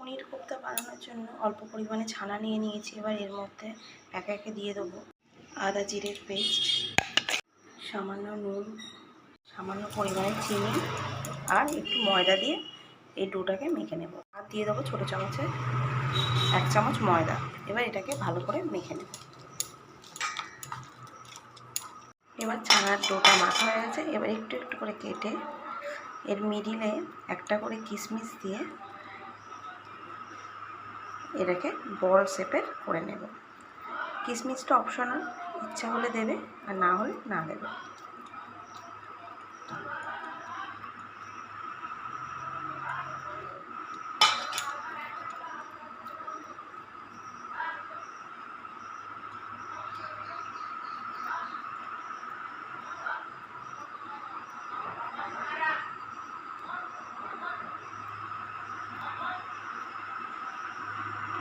পনির কোপ্তা বানানোর জন্য অল্প পরিমাণে ছানা নিয়ে নিয়েছি। এবার এর মধ্যে একে একে দিয়ে দেবো আদা জিরের পেস্ট, সামান্য নুন, সামান্য পরিমাণে চিনি আর একটু ময়দা দিয়ে এই ডোটাকে মেখে নেব। আর দিয়ে দেবো ছোটো চামচে 1 চামচ ময়দা। এবার এটাকে ভালো করে মেখে নেব। এবার ছানার ডোটা মাখা হয়ে গেছে। এবার একটু একটু করে কেটে এর মিডিলে একটা করে কিশমিশ দিয়ে এটাকে বল শেপের করে নেব। কিশমিশটা অপশনাল, ইচ্ছা হলে দেবে আর না হলে না দেবে।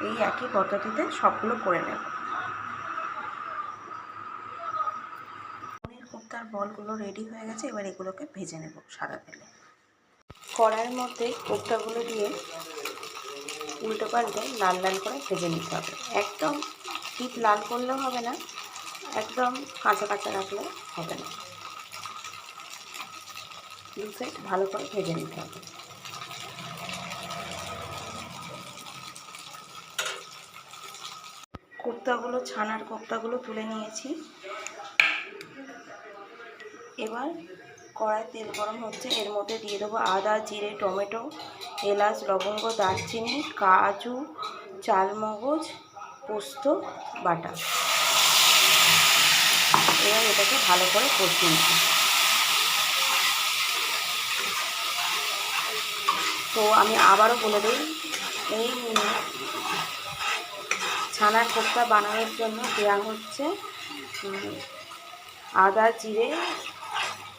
এই একই পদ্ধতিতে সবগুলো করে নেব। পনির কোপ্তার বলগুলো রেডি হয়ে গেছে। এবার এগুলোকে ভেজে নেব সাদা তেলে। কড়াইয়ের মধ্যে কোপ্তাগুলো দিয়ে উল্টো পাল্টে লাল লাল করে ভেজে নিতে হবে। একদম ঠিক লাল করলেও হবে না, একদম কাঁচা কাঁচা রাখলেও হবে না। দু সাইড ভালো করে ভেজে নিতে হবে। কোপ্তাগুলো, ছানার কোপ্তাগুলো তুলে নিয়েছি। এবার কড়াই তেল গরম হচ্ছে, এর মধ্যে দিয়ে দেবো আদা জিরে টমেটো এলাচ লবঙ্গ দারচিনি কাজু চালমগজ পোস্ত বাটা। এবার এটাকে ভালো করে কষিয়ে নিই। তো আমি আবারও বলে দিই, এই ছানার কোপ্তা বানানোর জন্য দেওয়া হচ্ছে আদা জিরে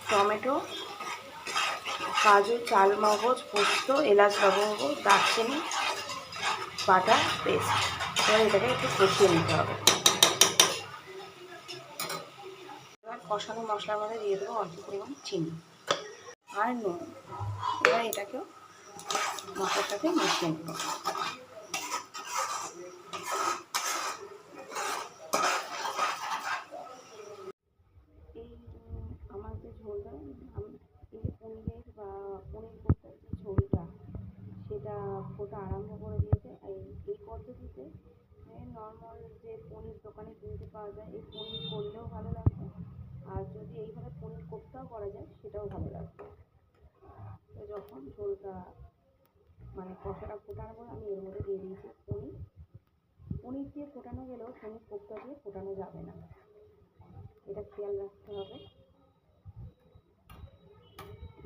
টমেটো কাজু চালমগজ পোস্ত এলাচ লবঙ্গ দারচিনি বাটা পেস্ট। এবার এটাকে একটু কষিয়ে নিতে হবে। এবার কষানো মশলার মধ্যে দিয়ে দেবো অল্প পরিমাণ চিনি আর নুন। এবার এটাকেও মশলার সাথে মিশিয়ে নেব। এই আমার যে ঝোলটা, এই যে পনিরের বা পনির কোপ্তার যে ঝোলটা, সেটা ফোটা আরম্ভ করে দিয়েছে। এই পদ্ধতিতে নর্মাল যে পনির দোকানে কিনতে পাওয়া যায়, এই পনির করলেও ভালো লাগবে, আর যদি এইভাবে পনির কোপ্তাও করা যায় সেটাও ভালো লাগবে। তো যখন ঝোলটা মানে কষাটা ফোটানোর পর আমি এর মধ্যে দিয়ে দিয়েছি পনির। পনির দিয়ে ফোটানো গেলেও পনির কোপ্তা দিয়ে ফোটানো যাবে না, এটা খেয়াল রাখতে হবে।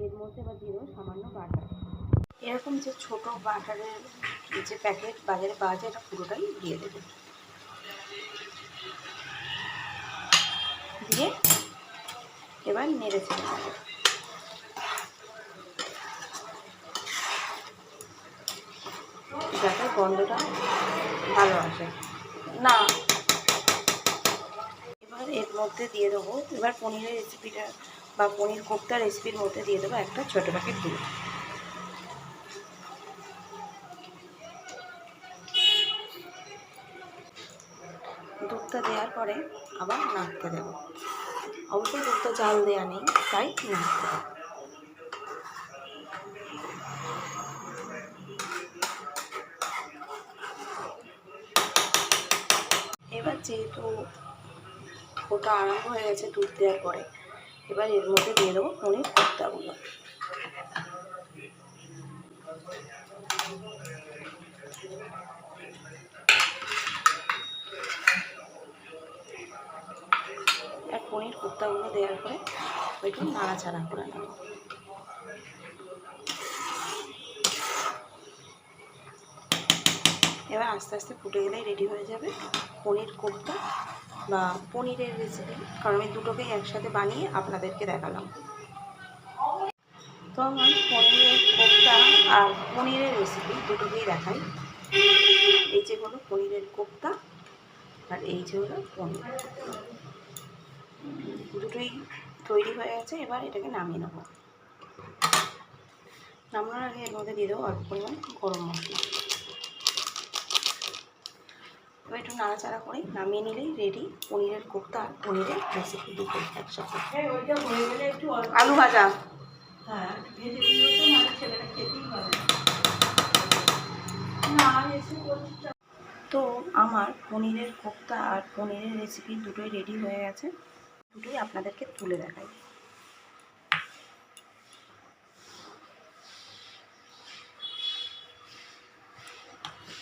এর মধ্যে এবার দিয়ে দেবো সামান্য বাটার। এরকম যে ছোটো বাটারের যে প্যাকেট বাজারে পাওয়া যায়, এটা পুরোটাই দিয়ে দেবে। দিয়ে এবার নেড়ে চেড়ে নেবে। যাতে গন্ধটা ভালো আসে না। এবার এর মধ্যে দিয়ে দেবো, এবার পনিরের রেসিপিটা বা পনির কোপ্তা রেসিপির মধ্যে দিয়ে দেবো একটা ছোটো প্যাকেট দুধ। দুধটা দেওয়ার পরে আবার নাড়তে দেবো। অবশ্যই দুধটা জাল দেওয়া নেই, তাই নাড়তে দেবো। এবার যেহেতু ফোটা আরম্ভ হয়ে গেছে দুধ দেওয়ার পরে, এবার এর মধ্যে দিয়ে দেবো পনির কোপ্তাগুলো। আর পনির কোপ্তাগুলো দেওয়ার পরে একটু নাড়াচাড়া করে নেব। এবার আস্তে আস্তে ফুটে গেলেই রেডি হয়ে যাবে পনির কোপ্তা বা পনিরের রেসিপি, কারণ আমি দুটোকেই একসাথে বানিয়ে আপনাদেরকে দেখালাম। তো আমার পনিরের কোপ্তা আর পনিরের রেসিপি দুটোকেই দেখাই। এই যে হলো পনিরের কোপ্তা আর এই যে হলো পনির, দুটোই তৈরি হয়ে গেছে। এবার এটাকে নামিয়ে নেব। নামানোর আগে এর মধ্যে দিয়ে দেবো অল্প পরিমাণ গরম মশলা। নাড়াচাড়া করে নামিয়ে নিলেই রেডি পনিরের কোফতা আর পনিরের রেসিপি দুটো একসাথে। আলু ভাজা। হ্যাঁ, ভেজে দিলে তো মানে ছেলেটা খেতেই পারে না। এসে করছি। তো আমার পনিরের কোফতা আর পনিরের রেসিপি দুটোই রেডি হয়ে গেছে, দুটোই আপনাদেরকে তুলে দেখাই।